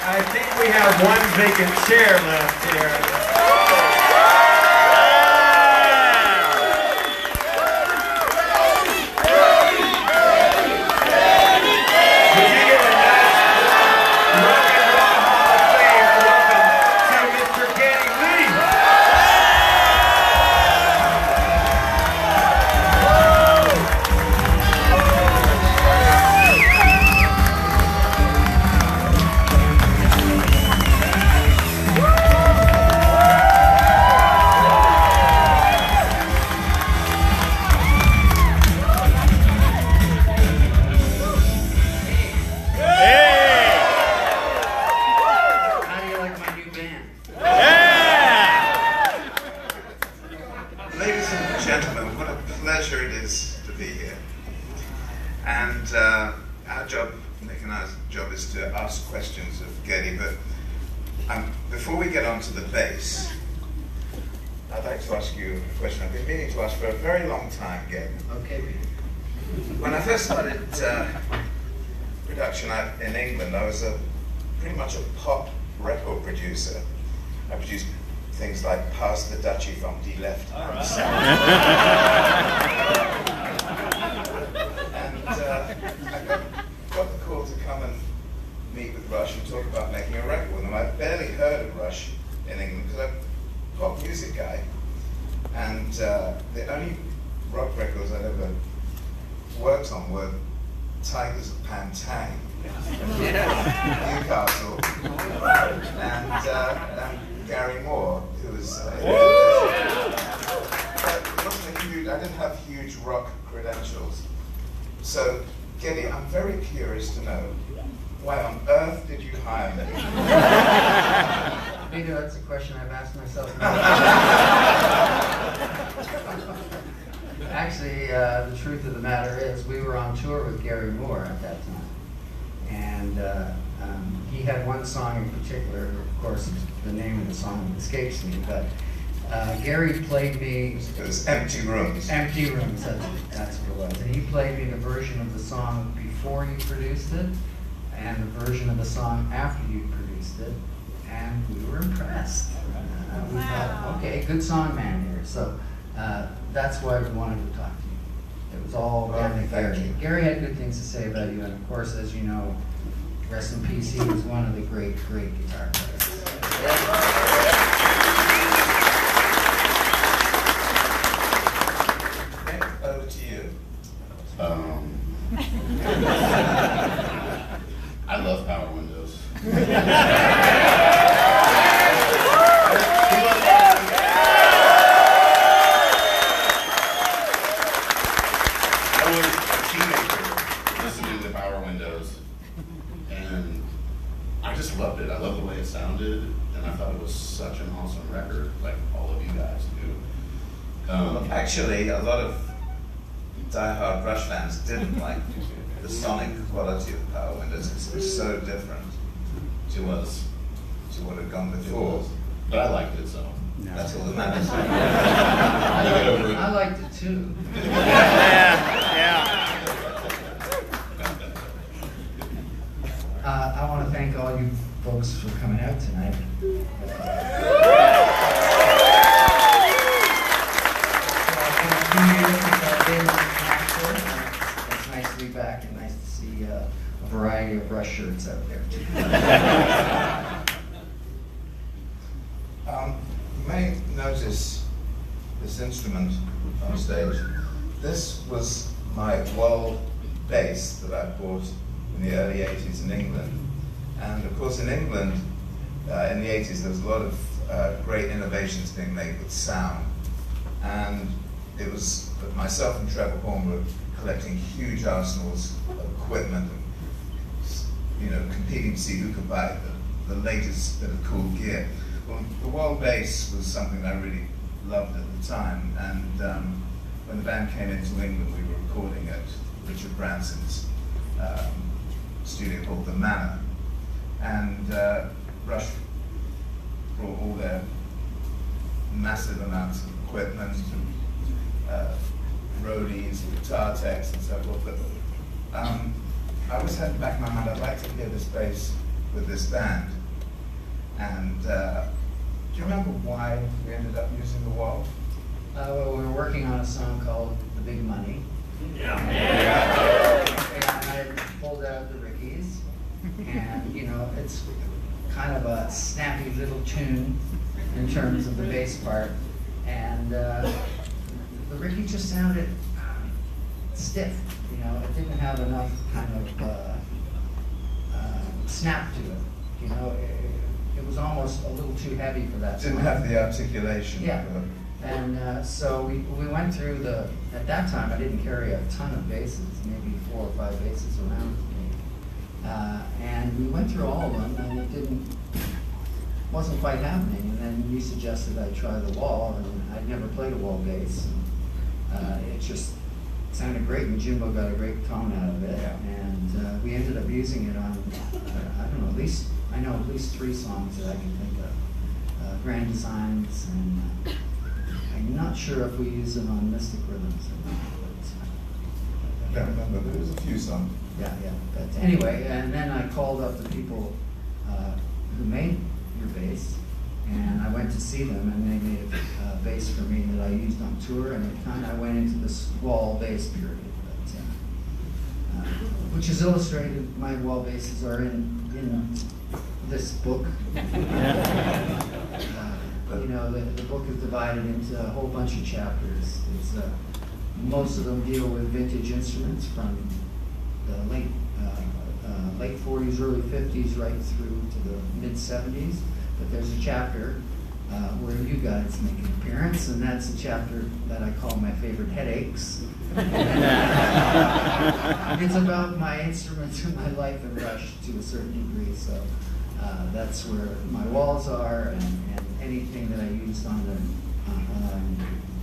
I think we have one vacant chair left here. Would you give a nice Rock and Roll Hall of Fame welcome to Mr. Geddy Lee? How do you like my new band? Ladies and gentlemen, what a pleasure it is to be here. And our job, Nick and our job, is to ask questions of Geddy. But before we get on to the bass, I'd like to ask you a question I've been meaning to ask for a very long time, Geddy. Okay. When I first started production out in England, I was pretty much a pop record producer. I produced things like Pass the Dutchie from D Left. And I got the call to come and meet with Rush and talk about making a record with them. I'd barely heard of Rush in England because I'm a pop music guy. And the only rock records I'd ever worked on were Tigers of Pantang, Newcastle, and Gary Moore, who was. It wasn't a huge. I didn't have huge rock credentials. So, Geddy, I'm very curious to know why on earth did you hire me? Peter, that's a question I've asked myself. Actually, the truth of the matter is we were on tour with Gary Moore at that time. And he had one song in particular, of course, the name of the song escapes me, but Gary played me... It was Empty Rooms. Empty Rooms, that's what it was. And he played me the version of the song before you produced it, and the version of the song after you produced it, and we were impressed. We thought, okay, good song man here. So that's why we wanted to talk to you. It was all down to Gary. Gary had good things to say about you, and of course, as you know, rest in peace, he was one of the great, great guitar players. Nick, over to you. I love Power Windows. I was a teenager listening to Power Windows, and I just loved it. I loved the way it sounded, and I thought it was such an awesome record, like all of you guys do. Actually, a lot of diehard Rush fans didn't like the sonic quality of Power Windows. It's so different to what had gone before. But I liked it, so. That's all that matters. I liked it too. I want to thank all you folks for coming out tonight. It's nice to be back and nice to see a variety of Rush shirts out there too. You may notice this instrument on stage. This was my world bass that I bought in the early 80s in England. And of course in England, in the 80s, there was a lot of great innovations being made with sound. And it was myself and Trevor Horn were collecting huge arsenals of equipment and, you know, competing to see who could buy the latest bit of cool gear. Well, the world bass was something I really loved at the time, and when the band came into England, we were recording at Richard Branson's studio called The Manor, and Rush brought all their massive amounts of equipment, roadies, guitar techs, and so forth. But I always had in the back of my mind, I'd like to hear this bass with this band. And do you remember why we ended up using the wall? Well, we were working on a song called The Big Money. Yeah. And I pulled out the Rickies, and you know, it's kind of a snappy little tune in terms of the bass part, and the Ricky just sounded stiff. You know, it didn't have enough kind of snap to it. You know, it was almost a little too heavy for that. Didn't song. have the articulation. Yeah. And so we went through at that time I didn't carry a ton of basses, maybe 4 or 5 basses around with me. And we went through all of them, and it wasn't quite happening. And then you suggested I try the wall, and I'd never played a wall bass. And, it just sounded great, and Jimbo got a great tone out of it. Yeah. And we ended up using it on, I don't know, at least 3 songs that I can think of. Grand Designs, and I'm not sure if we use it on Mystic Rhythms or not. I don't remember, but there was a few songs. Yeah. But anyway, and then I called up the people who made your bass, and I went to see them, and they made a bass for me that I used on tour, and it kind of went into this wall bass period. But, which is illustrated, my wall basses are in this book. You know, the book is divided into a whole bunch of chapters. Most of them deal with vintage instruments from the late 40s, early 50s, right through to the mid 70s. But there's a chapter where you guys make an appearance, and that's a chapter that I call my favorite headaches. It's about my instruments and my life in Rush to a certain degree. So that's where my walls are, and anything that I used on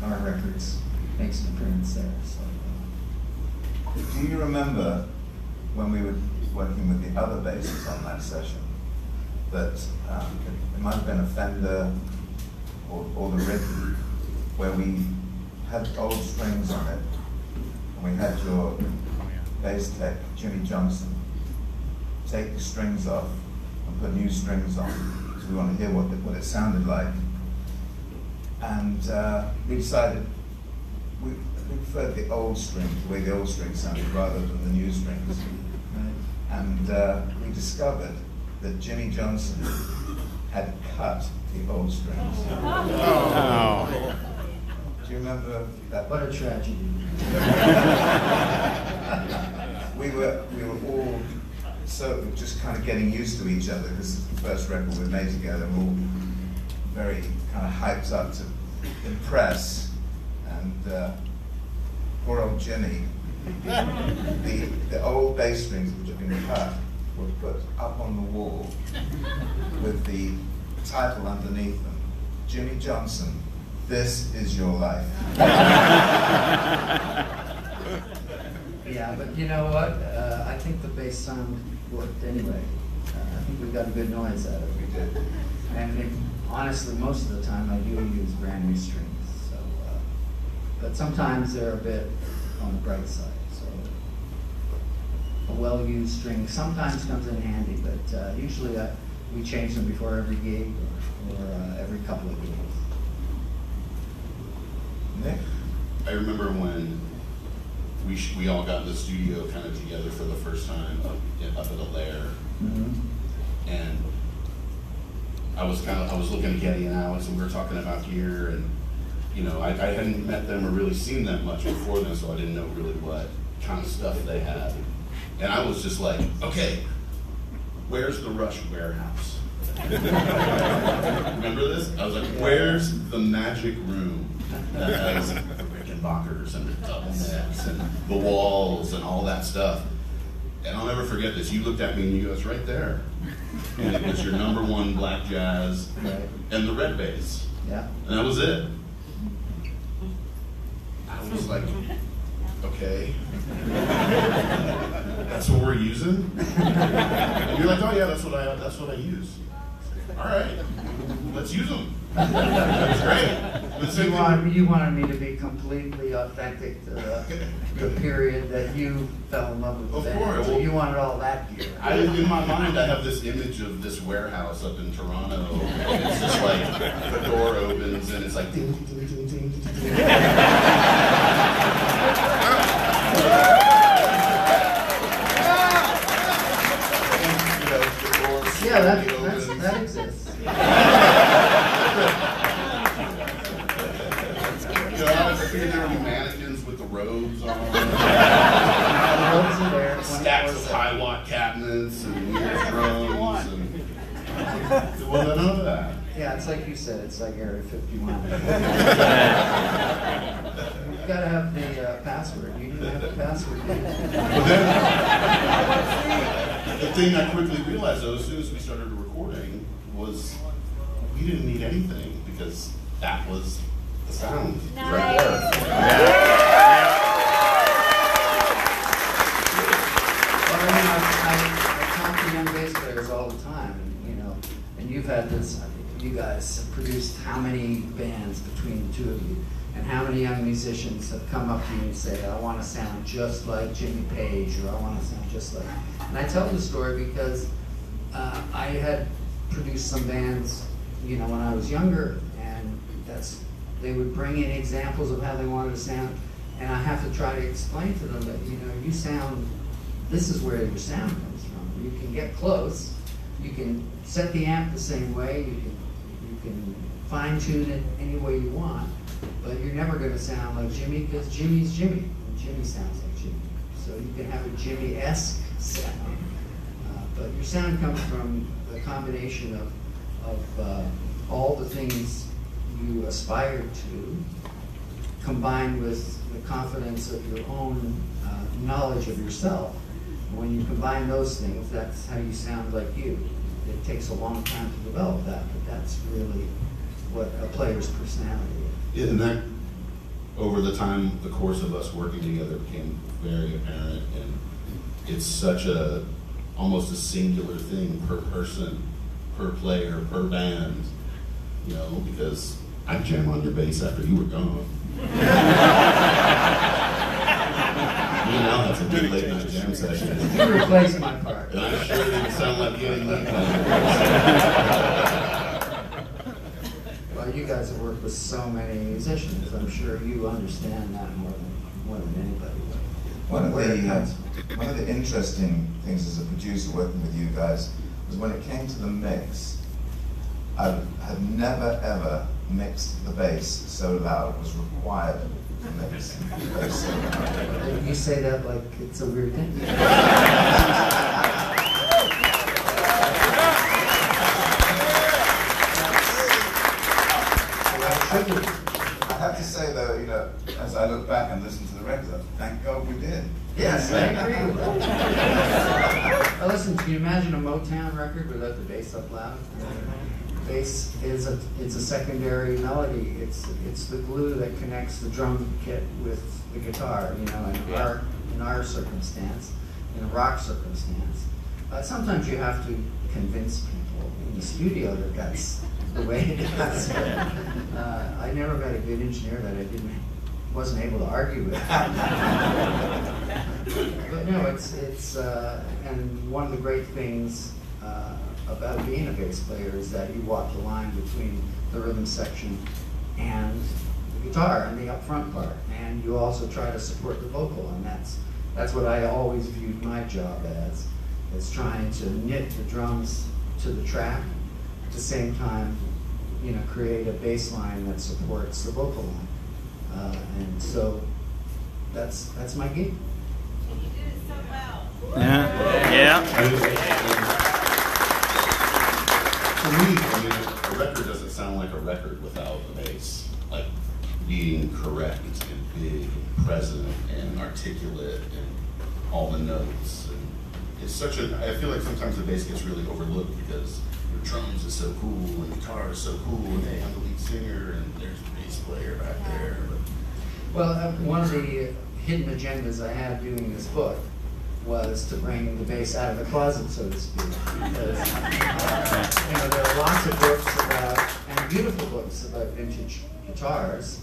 our records makes an appearance there. So, Do you remember when we were working with the other basses on that session, that it might have been a Fender or the Ricky, where we had old strings on it, and we had your bass tech, Jimmy Johnson, take the strings off and put new strings on, because we want to hear what it sounded like. And we decided we preferred the old strings, the way the old strings sounded, rather than the new strings. And we discovered that Jimmy Johnson had cut the old strings. Oh. Do you remember that? what a tragedy. We were all so just kind of getting used to each other, because it's the first record we made together. We're all very kind of hyped up to impress, and poor old Jimmy, the old bass strings which had been cut were put up on the wall with the title underneath them, Jimmy Johnson, This Is Your Life. Yeah, but you know what? I think the bass sound worked anyway. I think we got a good noise out of it. We did. And honestly, most of the time I do use brand new strings. So, but sometimes they're a bit on the bright side. So a well-used string sometimes comes in handy, but usually we change them before every gig or every couple of gigs. Nick? I remember when we all got in the studio kind of together for the first time up at the Lair, and I was looking at Getty and Alex, and we were talking about gear, and you know, I hadn't met them or really seen them much before then, so I didn't know really what kind of stuff they had, and I was just like, okay, where's the Rush warehouse? Remember this? I was like, where's the magic room that has the Rickenbackers and the double necks and the walls and all that stuff? And I'll never forget this. You looked at me and you go, it's right there. And it was your #1 black jazz and the red bass. Yeah. And that was it. I was like, okay. That's what we're using? And you're like, oh yeah, that's what I use. All right. let's use them. It's great. The same thing- You wanted me to be completely authentic to the period that you fell in love with the Of band. course. So you wanted all that gear. In my mind, I have this image of this warehouse up in Toronto. And it's just like the door opens and it's like ding, ding, ding, ding, ding, ding, ding. And, you know, the doors Yeah, slowly opens. that exists. You know, I was thinking there would be mannequins with the robes on. The robes are there, Stacks of 24/7. high watt cabinets and weird drones and there wasn't none of that. Yeah, it's like you said, it's like Area 51. You gotta have the password. You didn't have the password. But then, the thing I quickly realized though, as soon as we started recording, was we didn't need anything because that was the sound right there. Well, I talk to young bass players all the time, and you've had this, you guys have produced how many bands between the two of you, and how many young musicians have come up to you and say, I want to sound just like Jimmy Page, or I want to sound just like, and I tell the story because I had produced some bands, when I was younger, and they would bring in examples of how they wanted to sound, and I have to try to explain to them that, you sound, this is where your sound comes from. You can get close, you can set the amp the same way, you can fine tune it any way you want, but you're never going to sound like Jimmy because Jimmy's Jimmy, and Jimmy sounds like Jimmy. So you can have a Jimmy-esque sound, but your sound comes from the combination of all the things you aspire to, combined with the confidence of your own knowledge of yourself. When you combine those things, that's how you sound like you. It takes a long time to develop that, but that's really what a player's personality is. Yeah, and that, over the time, the course of us working together became very apparent, and it's such almost a singular thing per person, per player, per band, because I'd jam on your bass after you were gone. We now have some good late night jam sessions. You replaced my part. And I'm sure it didn't sound like you didn't need one. Well, you guys have worked with so many musicians. I'm sure you understand that more than anybody would. One of Where it comes the interesting things as a producer working with you guys was when it came to the mix, I had never ever mixed the bass so loud. It was required to mix the bass so loud. You say that like it's a weird thing. I have to say though, as I look back and listen to the records, thank God we did. Yes, I agree with that. Now listen, can you imagine a Motown record without the bass up loud? Bass is it's a secondary melody. It's the glue that connects the drum kit with the guitar. In our circumstance, in a rock circumstance, sometimes you have to convince people in the studio that that's the way it is. I never met a good engineer that I wasn't able to argue with. But no, it's and one of the great things about being a bass player is that you walk the line between the rhythm section and the guitar and the upfront part, and you also try to support the vocal, and that's what I always viewed my job as. It's trying to knit the drums to the track, at the same time, create a bass line that supports the vocal line. And so that's my gig. You did it so well. Yeah. For me, a record doesn't sound like a record without the bass. Like being correct and big and present and articulate and all the notes. And it's I feel like sometimes the bass gets really overlooked because your drums is so cool and guitar is so cool and they have the lead singer and there's the bass player back there. Well, one of the hidden agendas I had doing this book was to bring the bass out of the closet, so to speak. Because, there are lots of books about about vintage guitars,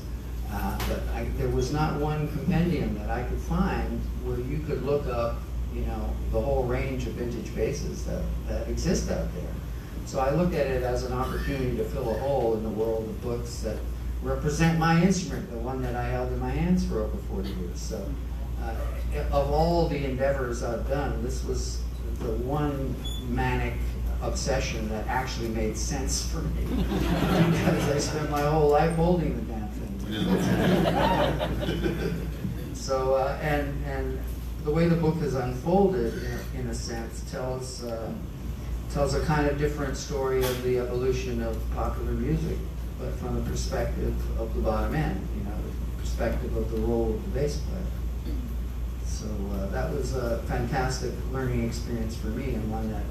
but there was not one compendium that I could find where you could look up, you know, the whole range of vintage basses that exist out there. So I looked at it as an opportunity to fill a hole in the world of books that represent my instrument, the one that I held in my hands for over 40 years. So of all the endeavors I've done, this was the one manic obsession that actually made sense for me because I spent my whole life holding the damn thing. So and the way the book is unfolded, in a sense, tells a kind of different story of the evolution of popular music, but from the perspective of the bottom end, you know, the perspective of the role of the bass player. So that was a fantastic learning experience for me, and one that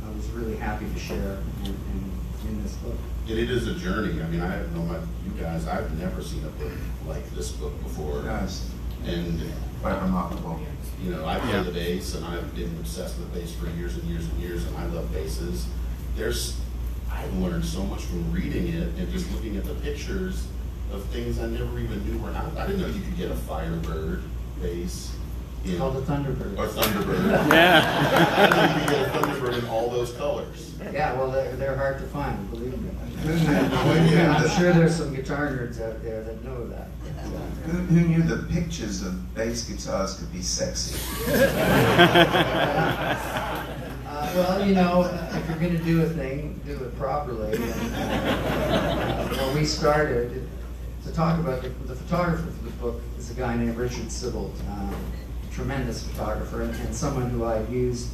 I was really happy to share in this book. And it is a journey. I mean, I don't know about you guys, I've never seen a book like this book before. Yes, And, quite remarkable. you know, I play the bass, and I've been obsessed with bass for years and years and years, and I love basses. I've learned so much from reading it and just looking at the pictures of things I never even knew were out. I didn't know you could get a Firebird bass. It's called the Thunderbird. Or Thunderbird. Yeah. I didn't know you could get a Thunderbird in all those colors. Yeah, well, they're hard to find, believe me. Yeah. I'm sure there's some guitar nerds out there that know that. Who knew that pictures of bass guitars could be sexy? Well, you know, if you're going to do a thing, do it properly. And, when we started to talk about the photographer for the book is a guy named Richard Sibbald, tremendous photographer, and someone who I've used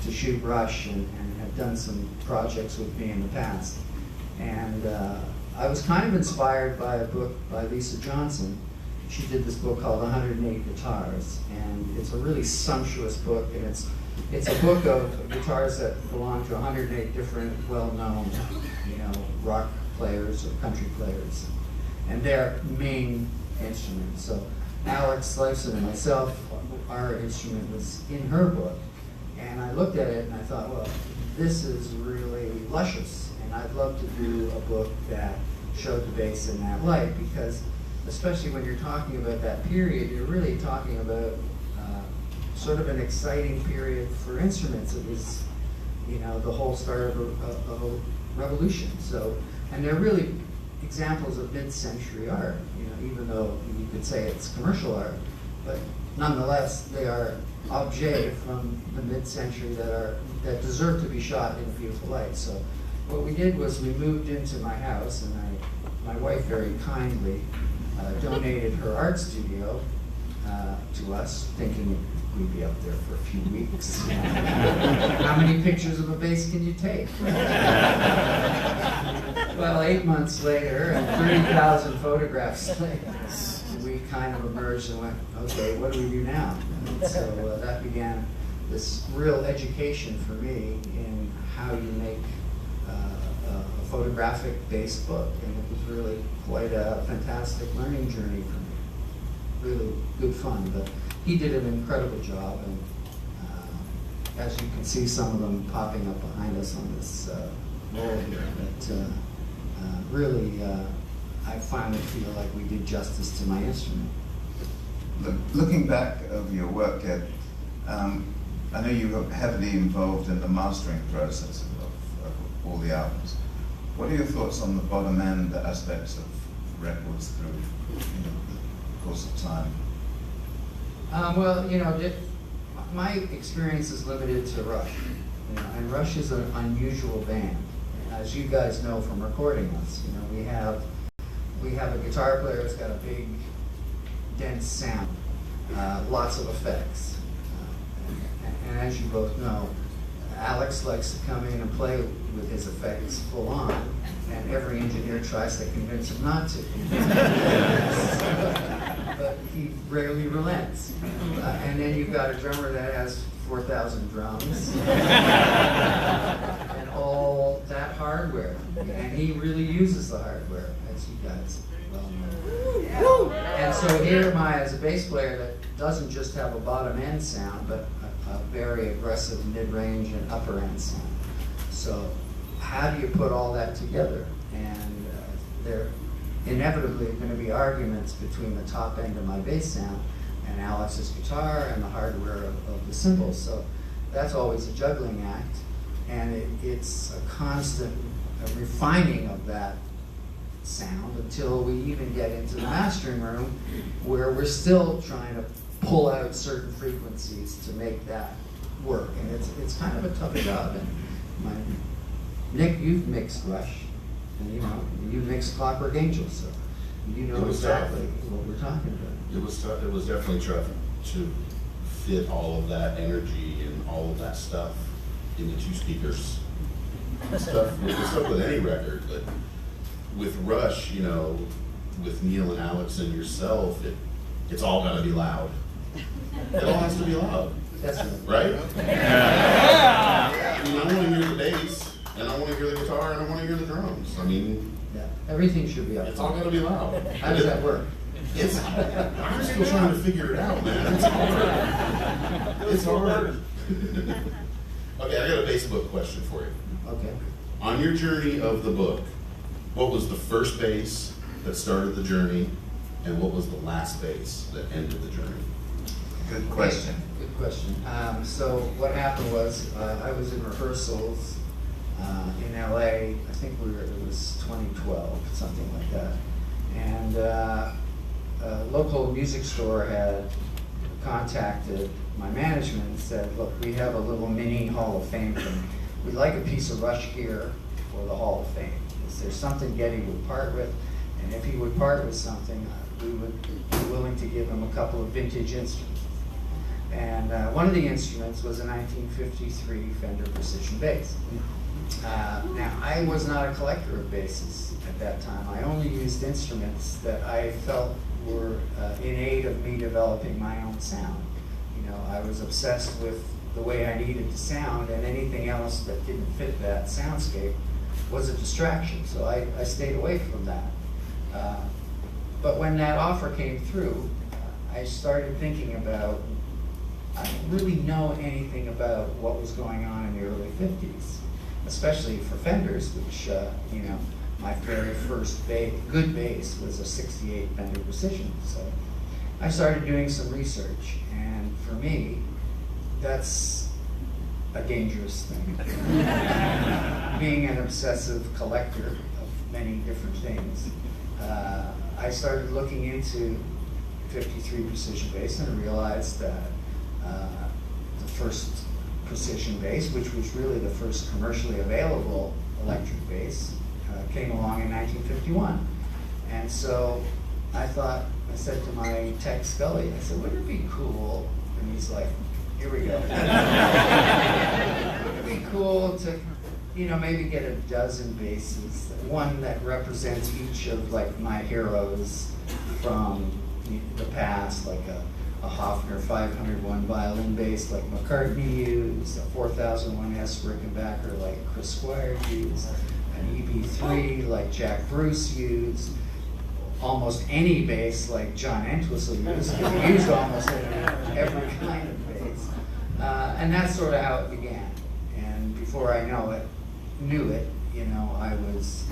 to shoot Rush and have done some projects with me in the past. And I was kind of inspired by a book by Lisa Johnson. She did this book called 108 Guitars, and it's a really sumptuous book, and it's a book of guitars that belong to 108 different well-known, you know, rock players or country players, and their main instruments. So Alex Lifeson and myself, our instrument was in her book, and I looked at it and I thought, well, this is really luscious, and I'd love to do a book that showed the bass in that light, because especially when you're talking about that period, you're really talking about sort of an exciting period for instruments. It was, you know, the whole start of a revolution. So, and they're really examples of mid-century art, you know, even though you could say it's commercial art, but nonetheless, they are objets from the mid-century that deserve to be shot in a beautiful light. So what we did was we moved into my house, and my wife very kindly donated her art studio to us, thinking we'd be up there for a few weeks. How many pictures of a bass can you take? Well, 8 months later, and 30,000 photographs later, we kind of emerged and went, okay, what do we do now? And so that began this real education for me in how you make a photographic-based book, and it was really quite a fantastic learning journey for me. Really good fun, but he did an incredible job, and as you can see some of them popping up behind us on this wall here, but really I finally feel like we did justice to my instrument. Looking back over your work, Ed, I know you were heavily involved in the mastering process of all the albums. What are your thoughts on the bottom end aspects of records through the course of time? Well, you know, my experience is limited to Rush, you know, and Rush is an unusual band. As you guys know from recording us, you know, we have a guitar player who's got a big, dense sound, lots of effects, and as you both know, Alex likes to come in and play with his effects full on, and every engineer tries to convince him not to. But he rarely relents. And then you've got a drummer that has 4,000 drums and all that hardware, and he really uses the hardware, as you guys well know. And so here am I as a bass player that doesn't just have a bottom end sound, but a very aggressive mid-range and upper end sound. So how do you put all that together? And inevitably going to be arguments between the top end of my bass sound and Alex's guitar and the hardware of the cymbals. So that's always a juggling act, and it's a constant refining of that sound until we even get into the mastering room, where we're still trying to pull out certain frequencies to make that work. And it's kind of a tough job. And Nick, you've mixed Rush, and you mixed Clockwork Angel, so you know exactly what we're talking about. It was tough. It was definitely tough to fit all of that energy and all of that stuff into 2 speakers. It's tough with any record, but with Rush, with Neil and Alex and yourself, it's all gonna be loud. It all has to be loud, That's right? I want to hear the bass, and I want to hear the guitar, and I want to hear the drums. Yeah, everything should be up. It's all gonna be loud. How does that work? I'm still trying to figure it out, man. It's hard. Okay, I got a Facebook question for you. Okay. On your journey of the book, what was the first bass that started the journey, and what was the last bass that ended the journey? Good question. Good question. So what happened was I was in rehearsals in LA. I think it was 2012, something like that. And a local music store had contacted my management and said, look, we have a little mini Hall of Fame thing. We'd like a piece of Rush gear for the Hall of Fame. Is there something Geddy would part with? And if he would part with something, we would be willing to give him a couple of vintage instruments. And one of the instruments was a 1953 Fender Precision bass. Now, I was not a collector of basses at that time. I only used instruments that I felt were in aid of me developing my own sound. I was obsessed with the way I needed to sound, and anything else that didn't fit that soundscape was a distraction, so I stayed away from that. But when that offer came through, I started thinking about, I didn't really know anything about what was going on in the early 50s, especially for Fenders, which, my very first good bass was a 68 Fender Precision. So I started doing some research, and for me, that's a dangerous thing. Being an obsessive collector of many different things, I started looking into 53 Precision bass and realized that the first Precision bass, which was really the first commercially available electric bass, came along in 1951. And so I said to my tech Scully, I said, wouldn't it be cool? And he's like, here we go. Wouldn't it be cool to, maybe get a dozen basses, one that represents each of my heroes from the past, like a Hofner 501 violin bass like McCartney used, a 4001S Rickenbacker like Chris Squire used, an EB3 like Jack Bruce used, almost any bass like John Entwistle used. He used almost every kind of bass. And that's sort of how it began. And before I knew it, I was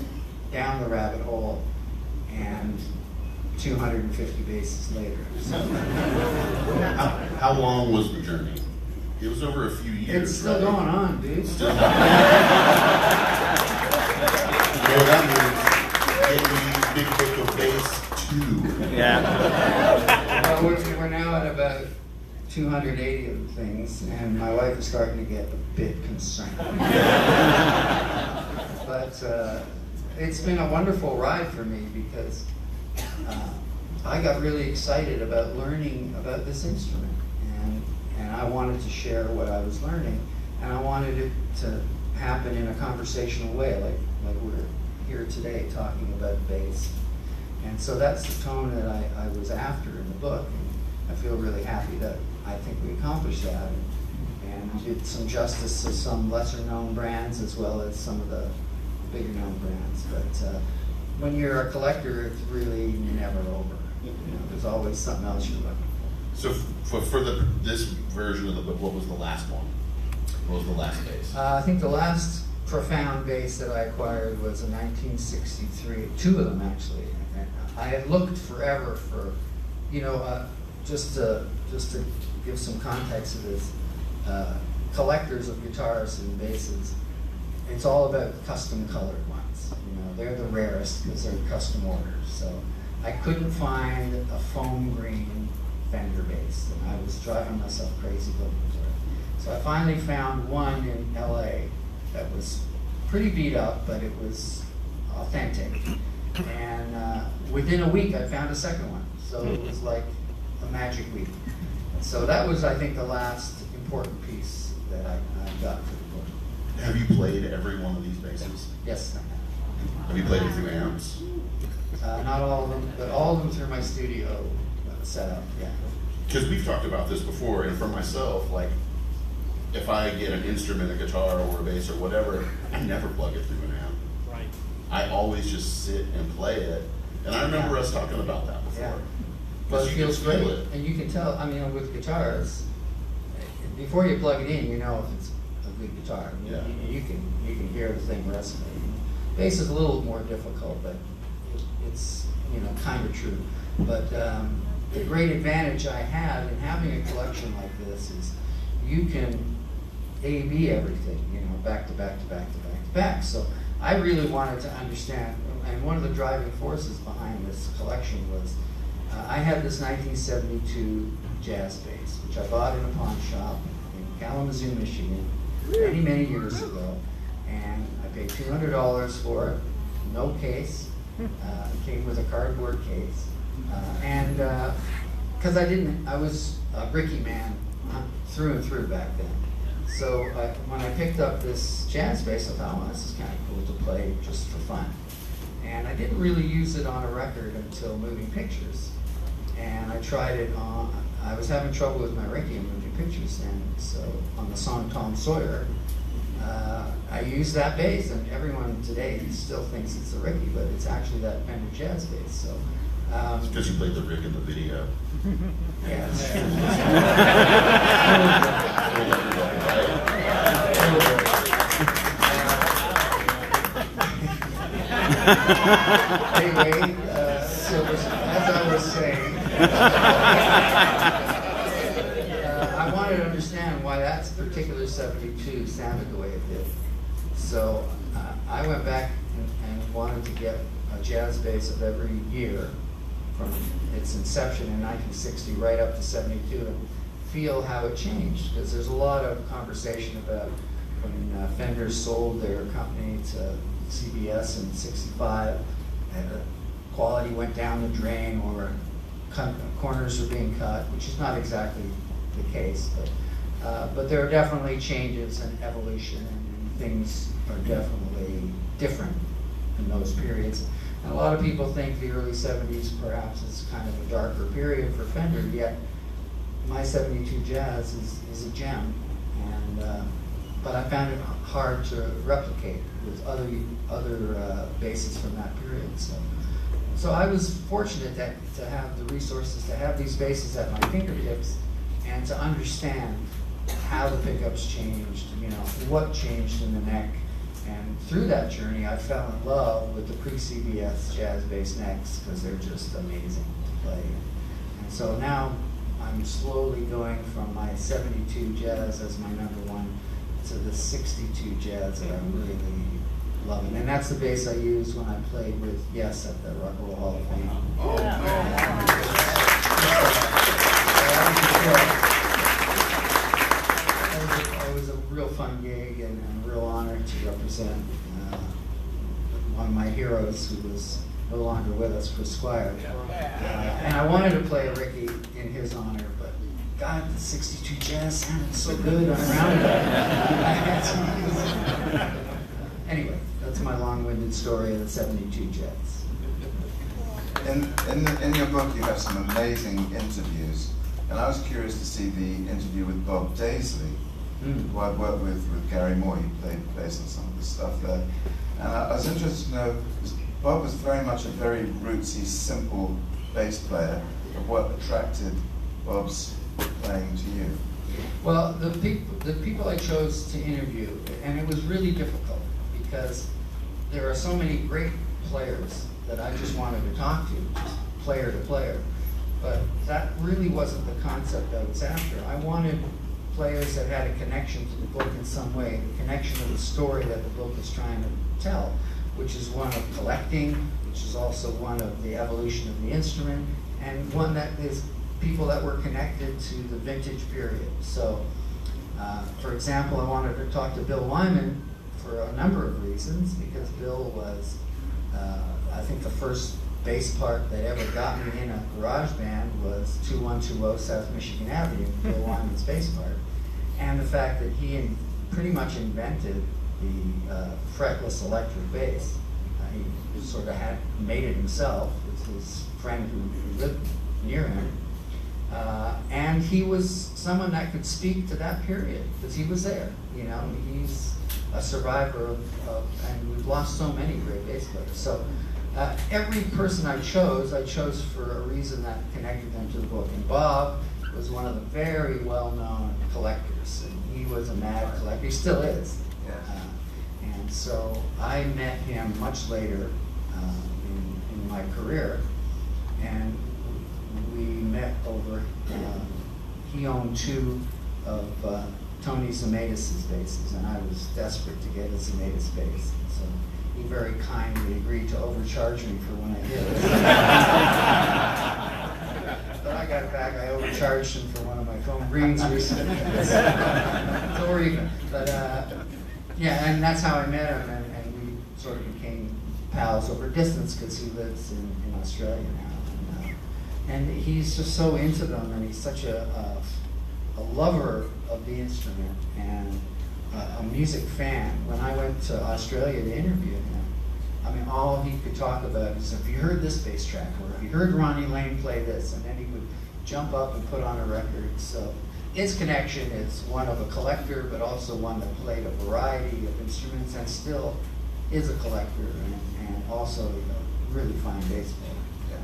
down the rabbit hole, and 250 basses later. So. How long was the journey? It was over a few years. It's still right? going on, dude. Still going on. Well, that means Big Book of Bass 2. Yeah. Well, we're now at about 280 of the things, and my wife is starting to get a bit concerned. But it's been a wonderful ride for me because I got really excited about learning about this instrument, and I wanted to share what I was learning, and I wanted it to happen in a conversational way, like we're here today talking about bass. And so that's the tone that I was after in the book, and I feel really happy that I think we accomplished that, and did some justice to some lesser known brands as well as some of the bigger known brands. But when you're a collector, it's really never over. There's always something else you're looking So for this version of the book, what was the last one? What was the last bass? for. I think the last profound bass that I acquired was a 1963, two of them actually. And I had looked forever for, you know, just to give some context to this, collectors of guitars and basses, it's all about custom colored ones. You know, they're the rarest because they're custom orders. So I couldn't find a foam green Fender bass, and I was driving myself crazy looking for it. So I finally found one in LA that was pretty beat up, but it was authentic. And within a week, I found a second one. So it was like a magic week. So that was, I think, the last important piece that I got for the book. Have you played every one of these basses? Yes, I have. Have you played it through amps? Not all of them, but all of them through my studio setup, yeah. Because we've talked about this before, and for myself, like, if I get an instrument, a guitar or a bass or whatever, I never plug it through an amp. Right. I always just sit and play it. And I remember us talking about that before. Yeah. Well, it you can feels feel great, it. and you can tell, I mean, with guitars, before you plug it in, you know if it's a good guitar. Yeah. You can hear the thing resonating. Bass is a little more difficult, but it's, you know, kind of true. But the great advantage I have in having a collection like this is you can A/B everything, you know, back to back to back to back to back. So I really wanted to understand, and one of the driving forces behind this collection was I had this 1972 jazz bass, which I bought in a pawn shop in Kalamazoo, Michigan, many, many years ago. And I paid $200 for it, no case. It came with a cardboard case. And because I was a Ricky man through and through back then. So when I picked up this jazz bass, I thought, well, this is kind of cool to play just for fun. And I didn't really use it on a record until Moving Pictures. And I tried it on, I was having trouble with my Ricky in Moving Pictures, and so on the song Tom Sawyer, I used that bass, and everyone today still thinks it's the Ricky, but it's actually that Fender jazz bass. So, Because you played the Rick in the video. yeah. Anyway, so as I was saying, I wanted to understand why that particular 72 sounded the way it did. So I went back and wanted to get a jazz bass of every year from its inception in 1960 right up to 72 and feel how it changed. Because there's a lot of conversation about when Fender sold their company to CBS in '65, and the quality went down the drain, or corners were being cut, which is not exactly the case. But there are definitely changes and evolution, and things are definitely different in those periods. And a lot of people think the early 70s perhaps is kind of a darker period for Fender, yet my 72 Jazz is a gem. And but I found it hard to replicate with other basses from that period. So I was fortunate to have the resources to have these basses at my fingertips and to understand how the pickups changed, you know, what changed in the neck. And through that journey, I fell in love with the pre-CBS jazz bass necks because they're just amazing to play. And so now I'm slowly going from my 72 Jazz as my #1 to the 62 Jazz that I'm really loving. And that's the bass I used when I played with Yes at the Rock and Roll Hall of Fame. It was a real fun gig and a real honor to represent one of my heroes who was no longer with us, Chris Squire. And I wanted to play a Ricky in his honor, but God, the 62 Jazz sounded so good on Roundabout. Anyway, that's my long-winded story of the 72 Jazz. In your book, you have some amazing interviews, and I was curious to see the interview with Bob Daisley, who I've worked with Gary Moore. He played bass on some of the stuff there. And I was interested to know, because Bob was very much a very rootsy, simple bass player, of what attracted Bob's playing to you. Well, the people I chose to interview, and it was really difficult because there are so many great players that I just wanted to talk to, just player to player. But that really wasn't the concept I was after. I wanted players that had a connection to the book in some way, the connection to the story that the book is trying to tell, which is one of collecting, which is also one of the evolution of the instrument, and one that is people that were connected to the vintage period. So, for example, I wanted to talk to Bill Wyman for a number of reasons, because Bill was, I think the first bass part that ever got me in a garage band was 2120 South Michigan Avenue, Bill Wyman's bass part. And the fact that he pretty much invented the fretless electric bass. He sort of had made it himself with his friend who lived near him. And he was someone that could speak to that period, because he was there. You know, he's a survivor and we've lost so many great bass players. So every person I chose for a reason that connected them to the book. And Bob was one of the very well-known collectors. And he was a mad collector. He still is. And so I met him much later in my career, and we met over, he owned two of Tony Zemaitis' basses, and I was desperate to get a Zemaitis bass. So he very kindly agreed to overcharge me for when I did it. But I got it back. I overcharged him for one of my phone rings recently. So we're even. But yeah, and that's how I met him, and we sort of became pals over distance because he lives in Australia now. And he's just so into them, and he's such a lover of the instrument and a music fan. When I went to Australia to interview him, I mean, all he could talk about is, have you heard this bass track, or have you heard Ronnie Lane play this? And then he would jump up and put on a record. So his connection is one of a collector, but also one that played a variety of instruments and still is a collector, and also a really fine bass player. Yeah.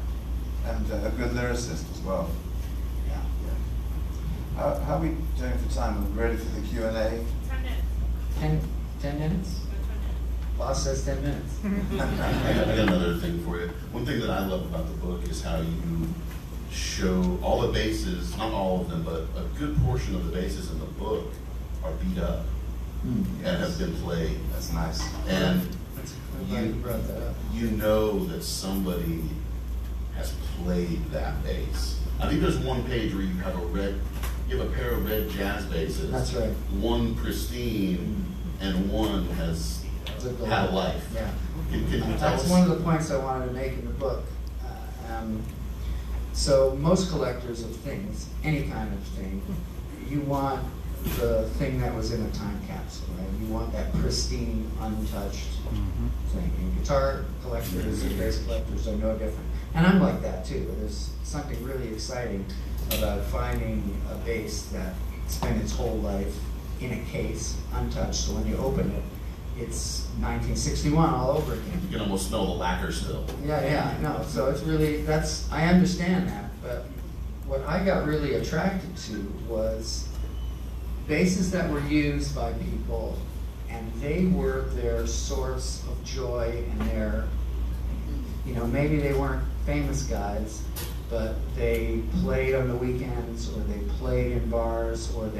And a good lyricist as well. Yeah. How are we doing for time? Are we ready for the Q&A? 10 minutes. 10 minutes? Boss says 10 minutes. I got another thing for you. One thing that I love about the book is how you show all the basses, not all of them, but a good portion of the basses in the book are beat up and have been played. That's nice. And I'm glad you brought that up. you know that somebody has played that bass. I think there's one page where you have a pair of red jazz basses. That's right. One pristine and one has had a life. Yeah. Can you tell That's us? one of the points I wanted to make in the book. So most collectors of things, any kind of thing, you want the thing that was in a time capsule, right? You want that pristine, untouched thing. And guitar collectors and bass collectors are no different. And I'm like that too. There's something really exciting about finding a bass that spent its whole life in a case, untouched, so when you open it, it's 1961 all over again. You can almost smell the lacquer still. Yeah, I know. So it's really, I understand that, but what I got really attracted to was basses that were used by people, and they were their source of joy and their, maybe they weren't famous guys, but they played on the weekends, or they played in bars, or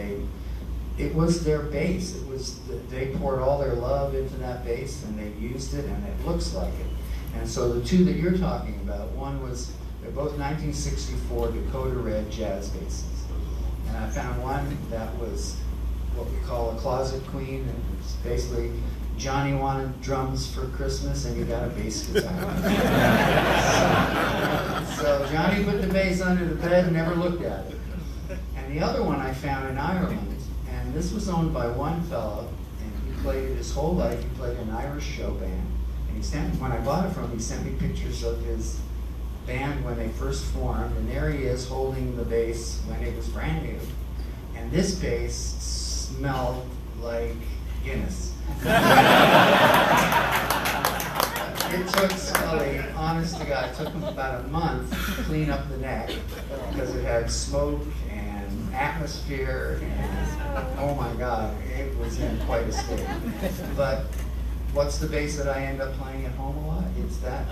it was their bass. It was, they poured all their love into that bass, and they used it, and it looks like it. And so the two that you're talking about, they're both 1964 Dakota Red jazz basses. And I found one that was what we call a closet queen, and it's basically Johnny wanted drums for Christmas, and he got a bass guitar. So Johnny put the bass under the bed and never looked at it. And the other one I found in Ireland, and this was owned by one fellow, and he played it his whole life. He played an Irish show band, and when I bought it from him, he sent me pictures of his band when they first formed, and there he is holding the bass when it was brand new. And this bass smelled like Guinness. It took Scully, honest to God, it took him about a month to clean up the neck because it had smoke and atmosphere, and oh my God, it was in quite a state. But what's the bass that I end up playing at home a lot? It's that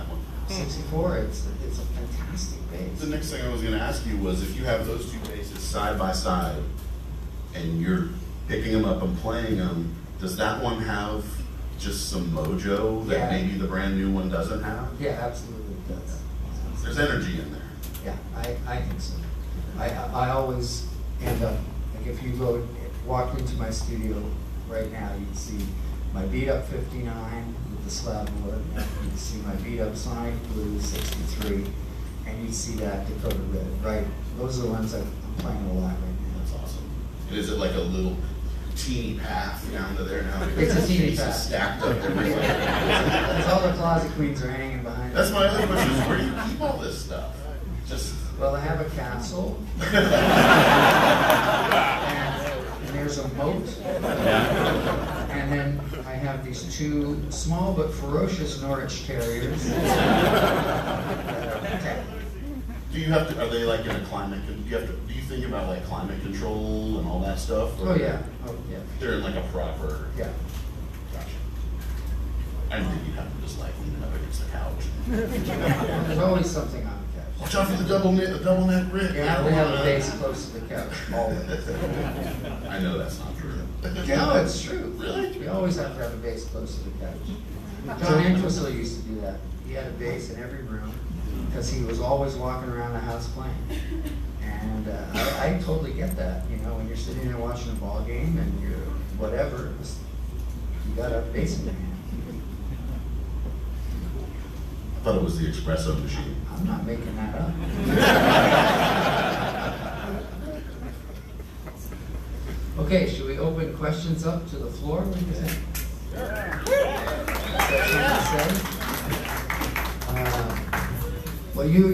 64. It's a fantastic bass. The next thing I was gonna ask you was if you have those two basses side by side and you're picking them up and playing them, does that one have just some mojo that Yeah. maybe the brand new one doesn't have? Yeah, absolutely it does. There's energy in there. Yeah, I think so. I always end up, like if you walk into my studio right now, you'd see my beat up 59 with the slab wood, and you'd see my beat up Sonic Blue 63, and you'd see that Dakota Red, right? Those are the ones I'm playing a lot right now. That's awesome. And is it like a little teeny path down to there now? It's a teeny Pieces path. stacked up everywhere. That's all the closet queens are hanging behind. That's my other question, is where do you keep all this stuff? Just, Well, I have a castle. And there's a moat. And then I have these two small but ferocious Norwich Terriers. do you have to, are they like in a climate, do you think about like climate control and all that stuff? Or Oh, yeah. Oh, yeah. They're in like a proper, Yeah. gotcha. I didn't think you'd have to just like lean it up against the couch. There's always something on the couch. Watch out for the double neck Rick. You have to have a base close to the couch, always. I know that's not true. No, it's true. Really? You always have to have a base close to the couch. John Entwistle used to do that. He had a bass in every room because he was always walking around the house playing. And I totally get that. You know, when you're sitting there watching a ball game and you're whatever, you got a bass in your hand. I thought it was the espresso machine. I'm not making that up. Okay, should we open questions up to the floor? What do you think? Is that something to say? Well, you